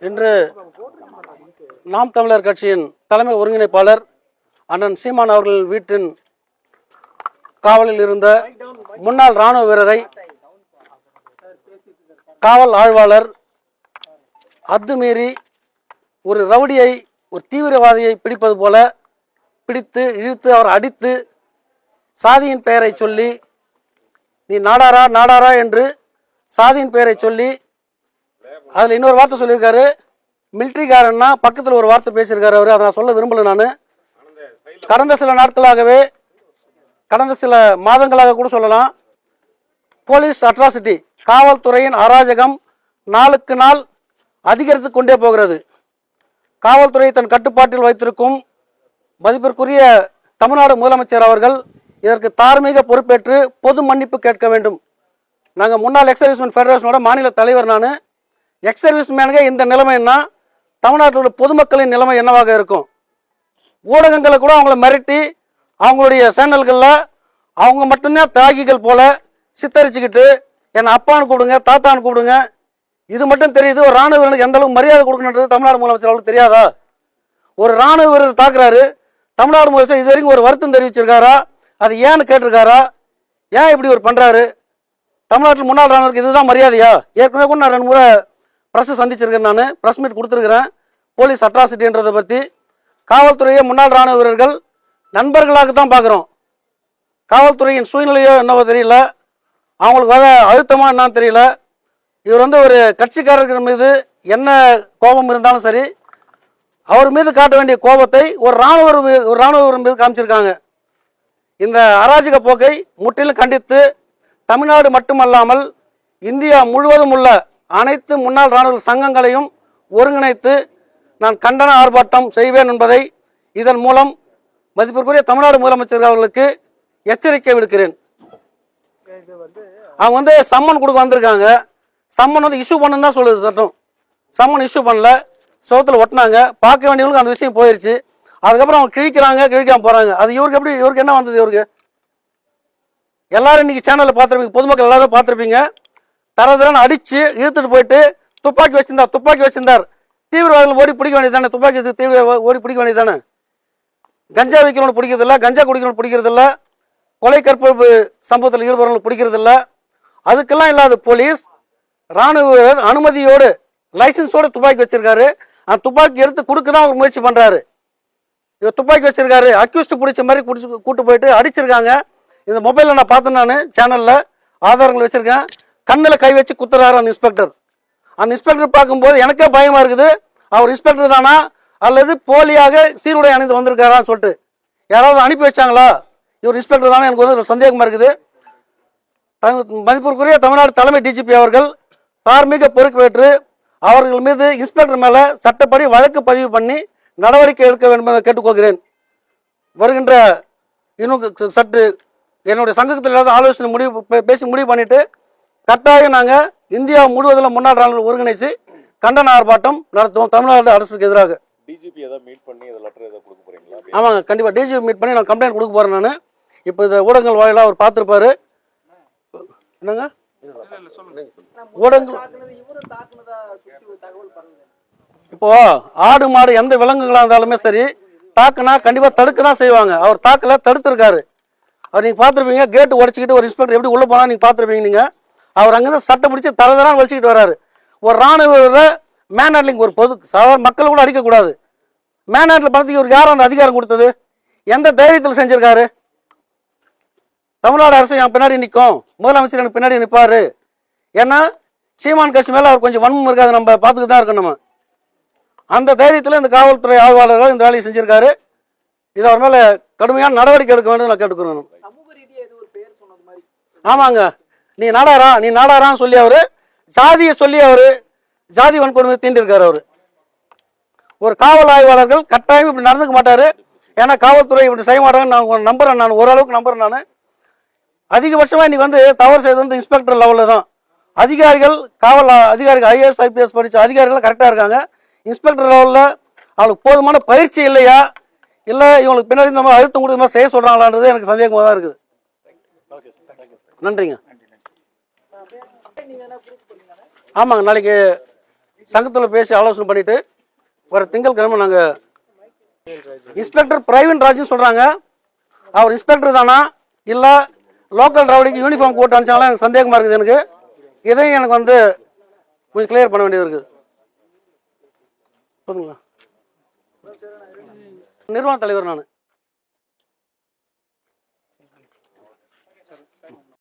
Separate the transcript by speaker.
Speaker 1: இன்று நாம் தமிழர் கட்சியின் தலைமை ஒருங்கிணைப்பாளர் அண்ணன் சீமான் அவர்கள் வீட்டின் காவலில் இருந்த முன்னாள் இராணுவ வீரரை காவல் ஆய்வாளர் அத்துமீறி ஒரு ரவுடியை, ஒரு தீவிரவாதியை பிடிப்பது போல பிடித்து இழுத்து அவர் அடித்து சாதியின் பெயரை சொல்லி நீ நாடாரா நாடாரா என்று சாதியின் பெயரை சொல்லி அதில் இன்னொரு வார்த்தை சொல்லியிருக்காரு. மிலிட்ரிக்காரன்னா பக்கத்தில் ஒரு வார்த்தை பேசியிருக்காரு அவர். அதை நான் சொல்ல விரும்பலை. நான் கடந்த சில நாட்களாகவே, கடந்த சில மாதங்களாக கூட சொல்லலாம், போலீஸ் அட்ராசிட்டி, காவல்துறையின் அராஜகம் நாளுக்கு நாள் அதிகரித்து கொண்டே போகிறது. காவல்துறை தன் கட்டுப்பாட்டில் வைத்திருக்கும் மதிப்பிற்குரிய தமிழ்நாடு முதலமைச்சர் அவர்கள் இதற்கு தார்மீக பொறுப்பேற்று பொது மன்னிப்பு கேட்க வேண்டும். நாங்கள் முன்னாள் எக்ஸர்வீஸ்மேன் ஃபெடரேஷனோட மாநில தலைவர். நான் எக்ஸர்வீஸ்மேனுங்க இந்த நிலைமைன்னா தமிழ்நாட்டில் உள்ள பொதுமக்களின் நிலைமை என்னவாக இருக்கும்? ஊடகங்களை கூட அவங்கள மிரட்டி அவங்களுடைய சேனல்களில் அவங்க மட்டும்தான் தியாகிகள் போல சித்தரிச்சுக்கிட்டு என்னை அப்பான்னு கூப்பிடுங்க, தாத்தான்னு கூப்பிடுங்க. இது மட்டும் தெரியுது. ஒரு ராணுவ வீரனுக்கு எந்த அளவுக்கு மரியாதை கொடுக்கணுன்றது தமிழ்நாடு முதலமைச்சர் அவங்களுக்கு தெரியாதா? ஒரு ராணுவ வீரர் தாக்குறாரு, தமிழ்நாடு முதலமைச்சர் இது வரைக்கும் ஒரு வருத்தம் தெரிவிச்சிருக்காரா? அது ஏன்னு கேட்டிருக்காரா? ஏன் இப்படி ஒரு பண்ணுறாரு? தமிழ்நாட்டில் முன்னாள் ராணுவருக்கு இதுதான் மரியாதையா? ஏற்கனவே கூட நான் 2 முறை ப்ரெஸ்ஸை சந்திச்சிருக்கேன். நான் ப்ரெஸ் மீட் கொடுத்துருக்கிறேன் போலீஸ் அட்ராசிட்டின்றதை பற்றி. காவல்துறையை முன்னாள் ராணுவ வீரர்கள் நண்பர்களாக தான் பார்க்குறோம். காவல்துறையின் சூழ்நிலையோ என்னவோ தெரியல, அவங்களுக்கு வர அழுத்தமாக என்னன்னு தெரியல. இவர் ஒரு கட்சிக்காரர்கள் மீது என்ன கோபம் இருந்தாலும் சரி, அவர் மீது காட்ட வேண்டிய கோபத்தை ஒரு ராணுவ மீது காமிச்சிருக்காங்க. இந்த அராஜக போக்கை முற்றிலும் கண்டித்து தமிழ்நாடு மட்டுமல்லாமல் இந்தியா முழுவதும் உள்ள அனைத்து முன்னாள் இராணுவ சங்கங்களையும் ஒருங்கிணைத்து நான் கண்டன ஆர்ப்பாட்டம் செய்வேன் என்பதை இதன் மூலம் மதிப்பிற்குரிய தமிழ்நாடு முதலமைச்சர் அவர்களுக்கு எச்சரிக்கை விடுக்கிறேன். அவங்க சம்மன் கொடுக்க வந்திருக்காங்க. சம்மன் இஷ்யூ பண்ணுன்னு தான் சொல்லுது சட்டம். சம்மன் இஷ்யூ பண்ணல, சோத்தில் ஒட்டினாங்க. பார்க்க வேண்டியவங்களுக்கு அந்த விஷயம் போயிடுச்சு. அதுக்கப்புறம் அவங்க கிழிக்காம போறாங்க. அது இவருக்கு என்ன வந்தது? இவருக்கு எல்லாரும் இன்னைக்கு சேனலில் பார்த்துருப்பீங்க, பொதுமக்கள் எல்லாரும் பார்த்துருப்பீங்க. தரதரன்னு அடிச்சு இழுத்துட்டு போயிட்டு துப்பாக்கி வச்சிருந்தார். தீவிரவாதிகள் ஓடி பிடிக்க வேண்டியதானே? துப்பாக்கி தீவிர ஓடி பிடிக்க வேண்டியதானே? கஞ்சா வைக்கிறவங்க பிடிக்கிறதில்ல, கஞ்சா குடிக்கிறவங்க பிடிக்கிறதில்ல, கொலை கற்பழிப்பு சம்பவத்தில் ஈடுபடுறவங்க பிடிக்கிறதில்ல. அதுக்கெல்லாம் இல்லாத போலீஸ் ராணுவ அனுமதியோடு லைசன்ஸோடு துப்பாக்கி வச்சிருக்காரு. அந்த துப்பாக்கி எடுத்து கொடுக்க தான் அவர் முயற்சி பண்றாரு. இவர் துப்பாக்கி வச்சிருக்காரு, அக்யூஸ்ட் பிடிச்ச மாதிரி கூட்டு போயிட்டு அடிச்சிருக்காங்க. இந்த மொபைலில் நான் பார்த்தேன், நான் சேனலில் ஆதாரங்கள் வச்சிருக்கேன். கண்ணில் கை வச்சு குத்துறாரு அந்த இன்ஸ்பெக்டர். அந்த இன்ஸ்பெக்டர் பார்க்கும்போது எனக்கே பயமா இருக்குது. அவர் இன்ஸ்பெக்டர் தானா அல்லது போலியாக சீருடை அணிந்து வந்திருக்காரான்னு சொல்லிட்டு யாராவது அனுப்பி வச்சாங்களா? இவர் இன்ஸ்பெக்டர் தானே எனக்கு ஒரு சந்தேகமா இருக்குது. மதிப்பிற்குரிய தமிழ்நாடு தலைமை டிஜிபி அவர்கள் தார்மீக பொறுப்பேற்று அவர்கள் மீது இன்ஸ்பெக்டர் மேல சட்டப்படி வழக்கு பதிவு பண்ணி நடவடிக்கை எடுக்க வேண்டும் என கேட்டுக்கொள்கிறேன். வருகின்ற இன்னும் சற்று என்னுடைய சங்கத்தில் இல்லாத ஆலோசனை பேசி முடிவு பண்ணிட்டு கட்டாயம் நாங்கள் இந்தியா முழுவதில் முன்னாள் ராணுவ ஒருங்கிணைச்சு கண்டன ஆர்ப்பாட்டம் நடத்துவோம் தமிழ்நாடு அரசுக்கு எதிராக. ஆமாங்க, கண்டிப்பாக டிஜிபி மீட் பண்ணி நான் கம்ப்ளைண்ட் கொடுக்க போறேன். நான் இப்போ இந்த ஊடகங்கள் வாயிலாக அவர் பார்த்துருப்பாரு. என்னங்க ஊடகங்கள் இப்போ ஆடு மாடு எந்த விலங்குகளா இருந்தாலுமே சரி தாக்குனா கண்டிப்பா தடுக்க தான் செய்வாங்க. அவர் தாக்கல, தடுத்திருக்காரு. அவர் நீங்க பாத்துருப்பீங்க, கேட்டு உடைச்சிக்கிட்டு ஒரு இன்ஸ்பெக்டர் எப்படி உள்ள போனா நீங்க பாத்துருப்பீங்க. நீங்க அவர் அங்கிருந்து சட்டை பிடிச்சி தரதரான்னு வலிச்சுக்கிட்டு வராரு. ஒரு ராணுவ மேன் ஹேண்ட்லிங், ஒரு பொது சாதாரண மக்கள் கூட அடிக்கக்கூடாது. மேன் ஹேண்ட்ல பணத்துக்கு இவருக்கு யாரும் அந்த அதிகாரம் கொடுத்தது? எந்த தைரியத்தில் செஞ்சிருக்காரு? தமிழ்நாடு அரசு என் பின்னாடி நிற்கும், முதலமைச்சர் எனக்கு பின்னாடி நிற்பாரு. ஏன்னா சீமான் கட்சி மேல அவர் கொஞ்சம் வன்மம் இருக்காது, நம்ம பார்த்துக்கிட்டு தான் இருக்கணும். நம்ம அந்த தைரியத்தில் இந்த காவல்துறை ஆய்வாளர்கள் இந்த வேலையை செஞ்சிருக்காரு. இது அவர் மேல கடுமையான நடவடிக்கை எடுக்க வேண்டும் நான் கேட்டுக்கிறேன். ஆமாங்க, நீ நாடாரான்னு சொல்லி அவரு ஜாதியை சொல்லி அவரு ஜாதி வன்கொடுமை தீண்டிருக்காரு. அவரு ஒரு காவல் ஆய்வாளர்கள் கட்டாயம் இப்படி நடந்துக்க மாட்டாரு. ஏன்னா காவல்துறை இப்படி செய்ய மாட்டாங்க நான் நம்புறேன். நான் ஓரளவுக்கு நம்புறேன். நான் அதிகபட்சமா இன்னைக்கு தவறு செய்வது இன்ஸ்பெக்டர் லெவலில் தான். அதிகாரிகள், காவல் அதிகாரிகள், ஐஏஎஸ் ஐபிஎஸ் படிச்ச அதிகாரிகள் கரெக்டா இருக்காங்க. இன்ஸ்பெக்டர் லெவலில் அவளுக்கு போதுமான பயிற்சி இல்லையா, இல்ல இவங்களுக்கு பின்னாடி இந்த மாதிரி அழுத்தம் கொடுத்த மாதிரி செய்ய சொல்றாங்களான்றது எனக்கு சந்தேகமாக தான் இருக்குது. நன்றிங்க. ஆமாங்க, நாளைக்கு சங்கத்தில் பேசி ஆலோசனை பண்ணிட்டு வர திங்கட்கிழமை நாங்கள் இன்ஸ்பெக்டர் பிரவீன் ராஜ்னு சொல்கிறாங்க. அவர் இன்ஸ்பெக்டர் தானா இல்லை லோக்கல் ரவுடிக்கு யூனிஃபார்ம் போட்டு அனுப்பிச்சாங்களா எனக்கு சந்தேகமாக இருக்குது. எனக்கு இதையும் எனக்கு வந்து கொஞ்சம் கிளியர் பண்ண வேண்டியது இருக்குது. சொல்லுங்களா, நிறுவன தலைவர் நான்.